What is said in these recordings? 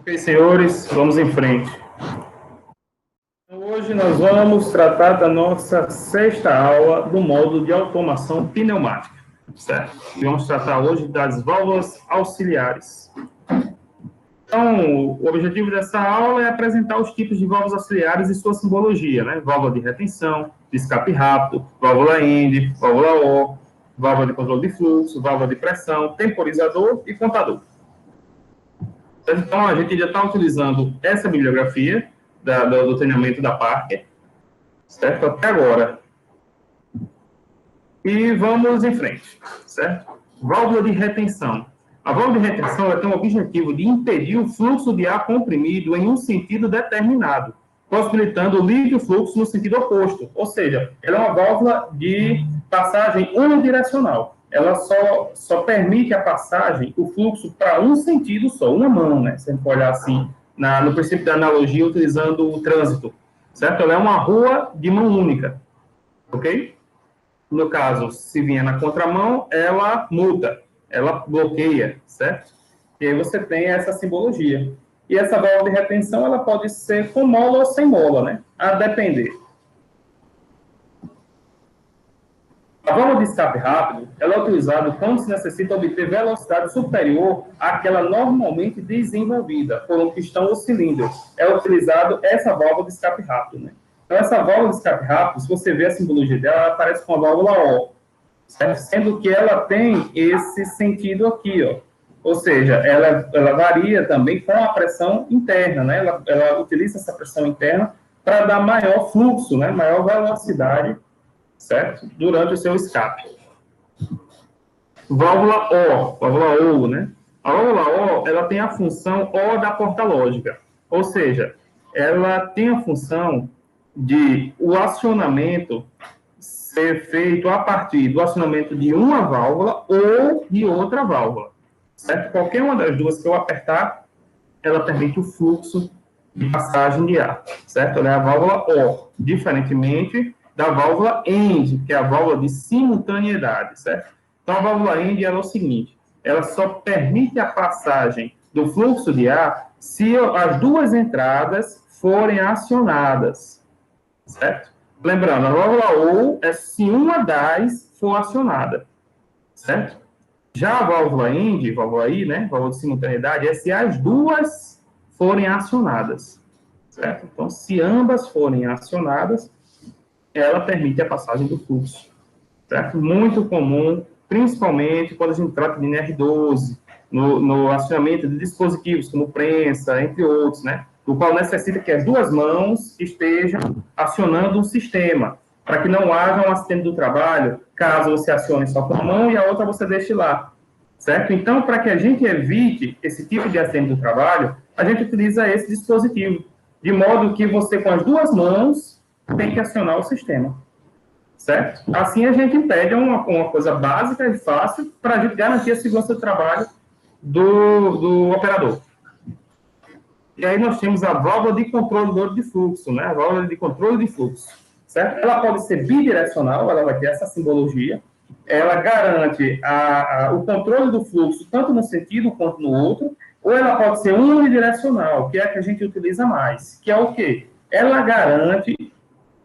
Ok, senhores, vamos em frente. Hoje nós vamos tratar da nossa sexta aula do módulo de automação pneumática, certo? E vamos tratar hoje das válvulas auxiliares. Então, o objetivo dessa aula é apresentar os tipos de válvulas auxiliares e sua simbologia, né? Válvula de retenção, de escape rápido, válvula END, válvula O, válvula de controle de fluxo, válvula de pressão, temporizador e contador. Então, a gente já está utilizando essa bibliografia do treinamento da Parker, certo? Até agora. E vamos em frente, certo? Válvula de retenção. A válvula de retenção ela tem o objetivo de impedir o fluxo de ar comprimido em um sentido determinado, possibilitando o livre fluxo no sentido oposto. Ou seja, ela é uma válvula de passagem unidirecional. Ela só permite a passagem, o fluxo para um sentido só, uma mão, né? Se a gente for olhar assim, no princípio da analogia, utilizando o trânsito, certo? Ela é uma rua de mão única, ok? No caso, se vier na contramão, ela muda, ela bloqueia, certo? E aí você tem essa simbologia. E essa válvula de retenção, ela pode ser com mola ou sem mola, né? A depender. A válvula de escape rápido, ela é utilizada quando se necessita obter velocidade superior àquela normalmente desenvolvida por um pistão ou cilindro. É utilizado essa válvula de escape rápido, né? Então, essa válvula de escape rápido, se você ver a simbologia dela, ela aparece com a válvula O, certo? Sendo que ela tem esse sentido aqui, ó. Ou seja, ela varia também com a pressão interna, né? Ela utiliza essa pressão interna para dar maior fluxo, né? Maior velocidade, certo? Durante o seu escape. Válvula O, né? A válvula O, ela tem a função O da porta lógica. Ou seja, ela tem a função de o acionamento ser feito a partir do acionamento de uma válvula ou de outra válvula, certo? Qualquer uma das duas que eu apertar, ela permite o fluxo de passagem de ar, certo? Ela é a válvula O, diferentemente da válvula END, que é a válvula de simultaneidade, certo? Então, a válvula END é o seguinte, ela só permite a passagem do fluxo de ar se as duas entradas forem acionadas, certo? Lembrando, a válvula O é se uma das for acionada, certo? Já a válvula END, válvula I, né, válvula de simultaneidade, é se as duas forem acionadas, certo? Então, se ambas forem acionadas, ela permite a passagem do fluxo, certo? Muito comum, principalmente quando a gente trata de NR12, no acionamento de dispositivos como prensa, entre outros, né? O qual necessita que as duas mãos estejam acionando um sistema, para que não haja um acidente do trabalho, caso você acione só com a mão e a outra você deixe lá, certo? Então, para que a gente evite esse tipo de acidente do trabalho, a gente utiliza esse dispositivo, de modo que você, com as duas mãos, tem que acionar o sistema, certo? Assim, a gente impede uma coisa básica e fácil para a gente garantir a segurança do trabalho do operador. E aí nós temos a válvula de controle de fluxo, né? A válvula de controle de fluxo, certo? Ela pode ser bidirecional, ela vai ter essa simbologia, ela garante o controle do fluxo tanto num sentido quanto no outro, ou ela pode ser unidirecional, que é a que a gente utiliza mais, que é o quê? Ela garante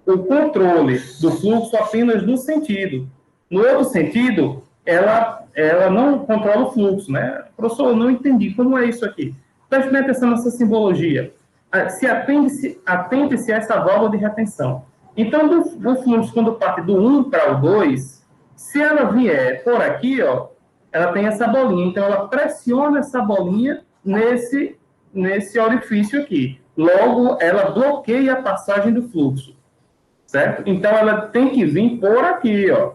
o controle do fluxo apenas no sentido. No outro sentido, ela não controla o fluxo, né? Professor, eu não entendi como é isso aqui. Preste atenção nessa simbologia. Atente-se a essa válvula de retenção. Então, do fluxo, quando parte do 1 para o 2, se ela vier por aqui, ó, ela tem essa bolinha. Então, ela pressiona essa bolinha nesse orifício aqui. Logo, ela bloqueia a passagem do fluxo, certo? Então, ela tem que vir por aqui, ó,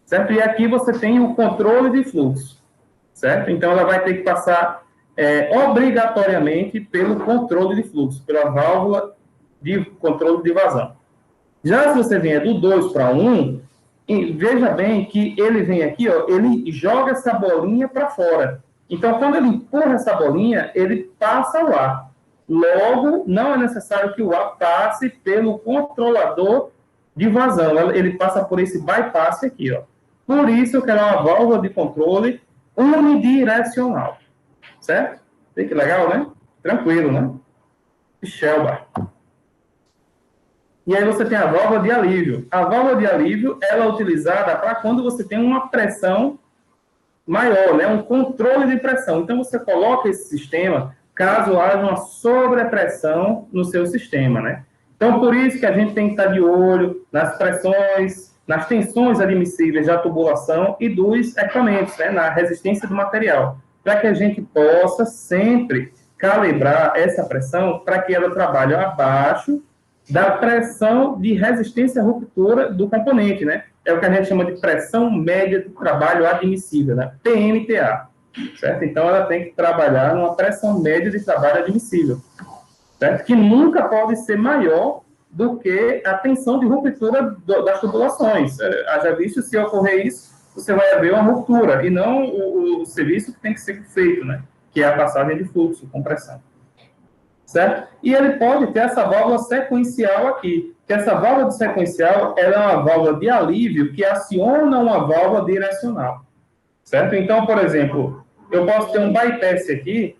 certo? E aqui você tem o controle de fluxo, certo? Então, ela vai ter que passar obrigatoriamente pelo controle de fluxo, pela válvula de controle de vazão. Já se você vier do 2 para 1, veja bem que ele vem aqui, ó, ele joga essa bolinha para fora. Então, quando ele empurra essa bolinha, ele passa o ar. Logo, não é necessário que o ar passe pelo controlador de vazão. Ele passa por esse bypass aqui, ó. Por isso que ela é uma válvula de controle unidirecional. Certo? Vê que legal, né? Tranquilo, né? Schelbach. E aí você tem a válvula de alívio. A válvula de alívio, ela é utilizada para quando você tem uma pressão maior, né? Um controle de pressão. Então, você coloca esse sistema caso haja uma sobrepressão no seu sistema, né? Então, por isso que a gente tem que estar de olho nas pressões, nas tensões admissíveis da tubulação e dos equipamentos, né? Na resistência do material, para que a gente possa sempre calibrar essa pressão para que ela trabalhe abaixo da pressão de resistência à ruptura do componente, né? É o que a gente chama de pressão média de trabalho admissível, né? PMTA, certo? Então, ela tem que trabalhar numa pressão média de trabalho admissível, certo? Que nunca pode ser maior do que a tensão de ruptura das tubulações. Haja visto, se ocorrer isso, você vai haver uma ruptura, e não o serviço que tem que ser feito, né? Que é a passagem de fluxo, compressão. Certo? E ele pode ter essa válvula sequencial aqui, que essa válvula de sequencial ela é uma válvula de alívio que aciona uma válvula direcional. Certo? Então, por exemplo, eu posso ter um bypass aqui,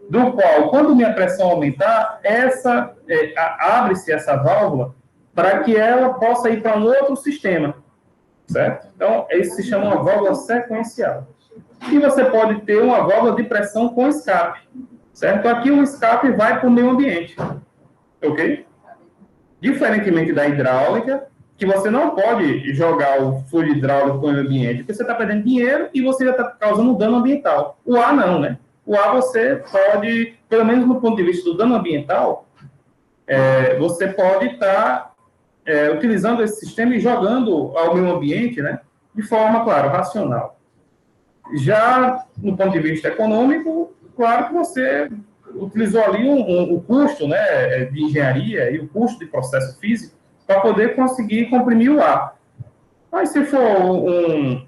do qual, quando minha pressão aumentar, abre-se essa válvula para que ela possa ir para um outro sistema. Certo? Então, isso se chama uma válvula sequencial. E você pode ter uma válvula de pressão com escape. Certo? Aqui o escape vai para o meio ambiente. Ok? Diferentemente da hidráulica, que você não pode jogar o fluido hidráulico para o meio ambiente, porque você está perdendo dinheiro e você já está causando dano ambiental. O ar não, né? O ar você pode, pelo menos no ponto de vista do dano ambiental, você pode estar utilizando esse sistema e jogando ao meio ambiente, né? De forma, claro, racional. Já no ponto de vista econômico, claro que você utilizou ali o custo, né, de engenharia e o custo de processo físico para poder conseguir comprimir o ar. Mas se for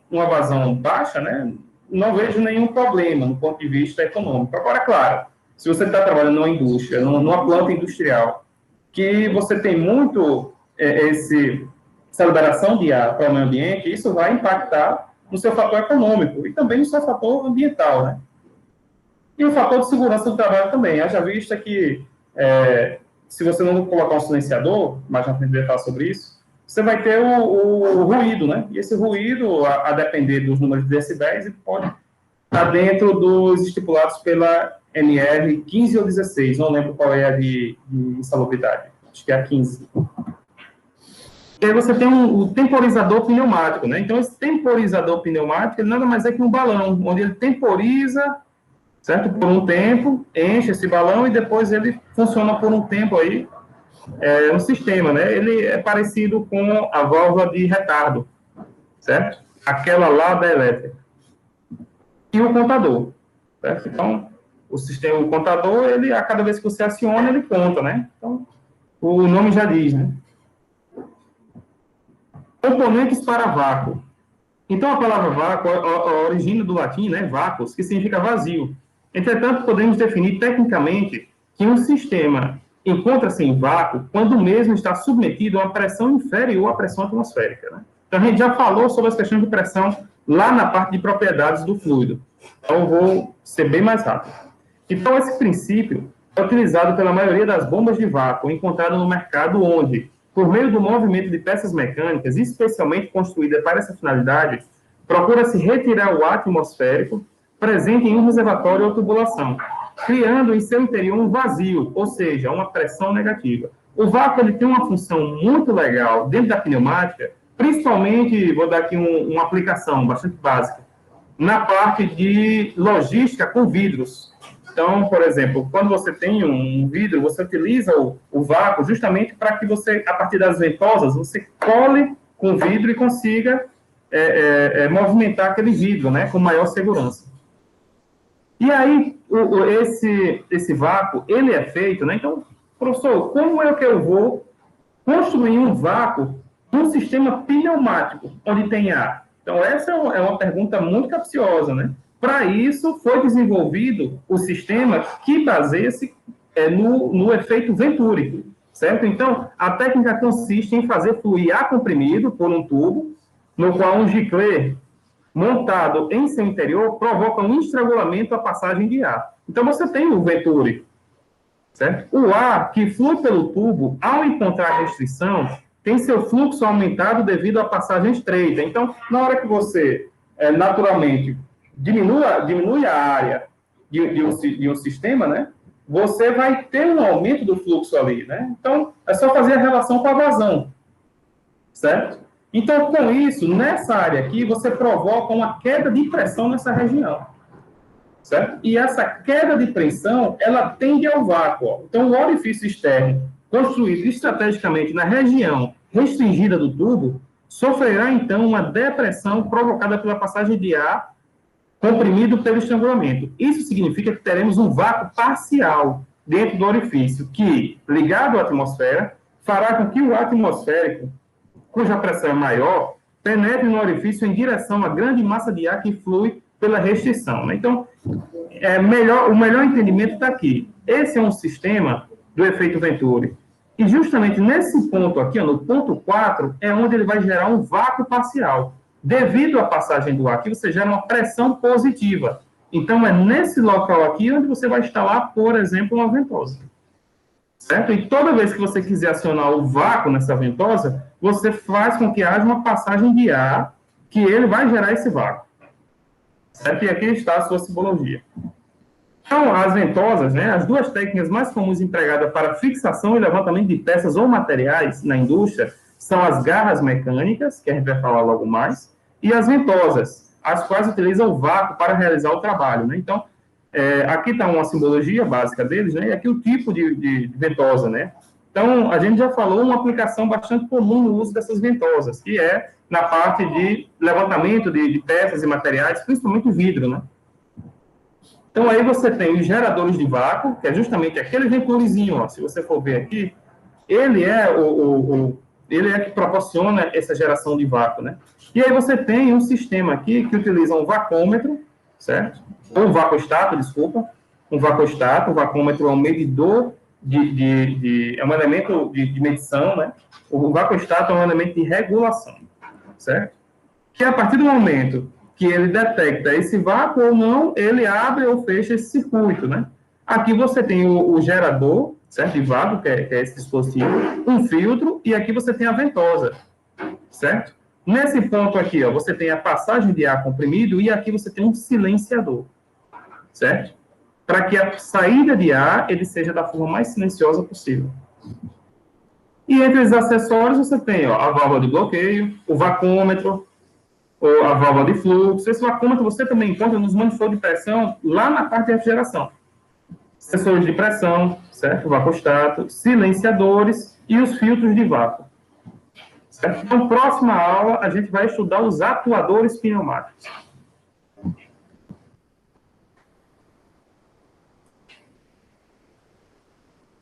uma vazão baixa, né, não vejo nenhum problema no ponto de vista econômico. Agora, claro, se você está trabalhando numa indústria, numa planta industrial, que você tem muito essa liberação de ar para o meio ambiente, isso vai impactar no seu fator econômico e também no seu fator ambiental, né? E o fator de segurança do trabalho também. Haja vista que, se você não colocar um silenciador, mais na frente vai falar sobre isso, você vai ter o ruído, né? E esse ruído, a depender dos números de decibéis, ele pode estar dentro dos estipulados pela NR 15 ou 16, não lembro qual é a de insalubridade, acho que é a 15. E aí você tem o temporizador pneumático, né? Então, esse temporizador pneumático, ele nada mais é que um balão, onde ele temporiza, certo? Por um tempo, enche esse balão e depois ele funciona por um tempo aí no sistema, né? Ele é parecido com a válvula de retardo, certo? Aquela lá da elétrica. E o contador, certo? Então, o contador, ele, a cada vez que você aciona, ele conta, né? Então, o nome já diz, né? Componentes para vácuo. Então, a palavra vácuo origina do latim, né? Vacus, que significa vazio. Entretanto, podemos definir tecnicamente que um sistema encontra-se em vácuo quando o mesmo está submetido a uma pressão inferior à pressão atmosférica, né? Então, a gente já falou sobre as questões de pressão lá na parte de propriedades do fluido. Então, eu vou ser bem mais rápido. Então, esse princípio é utilizado pela maioria das bombas de vácuo encontradas no mercado, onde, por meio do movimento de peças mecânicas, especialmente construídas para essa finalidade, procura-se retirar o ar atmosférico presente em um reservatório ou tubulação, criando em seu interior um vazio, ou seja, uma pressão negativa. O vácuo ele tem uma função muito legal dentro da pneumática, principalmente, vou dar aqui uma aplicação bastante básica, na parte de logística com vidros. Então, por exemplo, quando você tem um vidro, você utiliza o vácuo justamente para que você, a partir das ventosas, você cole com o vidro e consiga movimentar aquele vidro, né, com maior segurança. E aí, esse vácuo, ele é feito, né? Então, professor, como é que eu vou construir um vácuo num sistema pneumático, onde tem ar? Então, essa é uma pergunta muito capciosa, né? Para isso, foi desenvolvido o sistema que baseia-se no efeito Venturi, certo? Então, a técnica consiste em fazer fluir ar comprimido por um tubo, no qual um giclê montado em seu interior provoca um estrangulamento à passagem de ar. Então, você tem o Venturi, certo? O ar que flui pelo tubo, ao encontrar restrição, tem seu fluxo aumentado devido à passagem estreita. Então, na hora que você, naturalmente, diminui a área de um sistema, né? Você vai ter um aumento do fluxo ali, né? Então, é só fazer a relação com a vazão, certo? Então, com isso, nessa área aqui, você provoca uma queda de pressão nessa região, certo? E essa queda de pressão, ela tende ao vácuo. Ó. Então, o orifício externo, construído estrategicamente na região restringida do tubo, sofrerá, então, uma depressão provocada pela passagem de ar comprimido pelo estrangulamento. Isso significa que teremos um vácuo parcial dentro do orifício, que, ligado à atmosfera, fará com que o ar atmosférico, cuja pressão é maior, penetre no orifício em direção à grande massa de ar que flui pela restrição. Né? Então, o melhor entendimento está aqui. Esse é um sistema do efeito Venturi. E justamente nesse ponto aqui, ó, no ponto 4, é onde ele vai gerar um vácuo parcial. Devido à passagem do ar aqui, você gera uma pressão positiva. Então, é nesse local aqui onde você vai instalar, por exemplo, uma ventosa. Certo? E toda vez que você quiser acionar o vácuo nessa ventosa, você faz com que haja uma passagem de ar, que ele vai gerar esse vácuo. Certo? E aqui está a sua simbologia. Então, as ventosas, né, as duas técnicas mais comuns empregadas para fixação e levantamento de peças ou materiais na indústria são as garras mecânicas, que a gente vai falar logo mais, e as ventosas, as quais utilizam o vácuo para realizar o trabalho. Né? Então, aqui está uma simbologia básica deles, né? E aqui o tipo de ventosa, né? Então, a gente já falou uma aplicação bastante comum no uso dessas ventosas, que é na parte de levantamento de peças e materiais, principalmente vidro, né? Então, aí você tem os geradores de vácuo, que é justamente aquele venturizinho, ó, se você for ver aqui, ele é ele é que proporciona essa geração de vácuo, né? E aí você tem um sistema aqui que utiliza um vacômetro, certo? Ou um vacostato, desculpa. Um vacostato, o vacômetro é um medidor é um elemento de medição, né? O vacostato é um elemento de regulação, certo? Que a partir do momento que ele detecta esse vácuo ou não, ele abre ou fecha esse circuito, né? Aqui você tem o gerador, certo? De vácuo, que é esse dispositivo, um filtro, e aqui você tem a ventosa, certo? Nesse ponto aqui, ó, você tem a passagem de ar comprimido e aqui você tem um silenciador, certo? Para que a saída de ar ele seja da forma mais silenciosa possível. E entre os acessórios você tem, ó, a válvula de bloqueio, o vacômetro, ou a válvula de fluxo. Esse vacômetro você também encontra nos manifolds de pressão lá na parte de refrigeração. Sensores de pressão, certo? Vacostato, silenciadores e os filtros de vácuo. Certo? Então, próxima aula, a gente vai estudar os atuadores pneumáticos.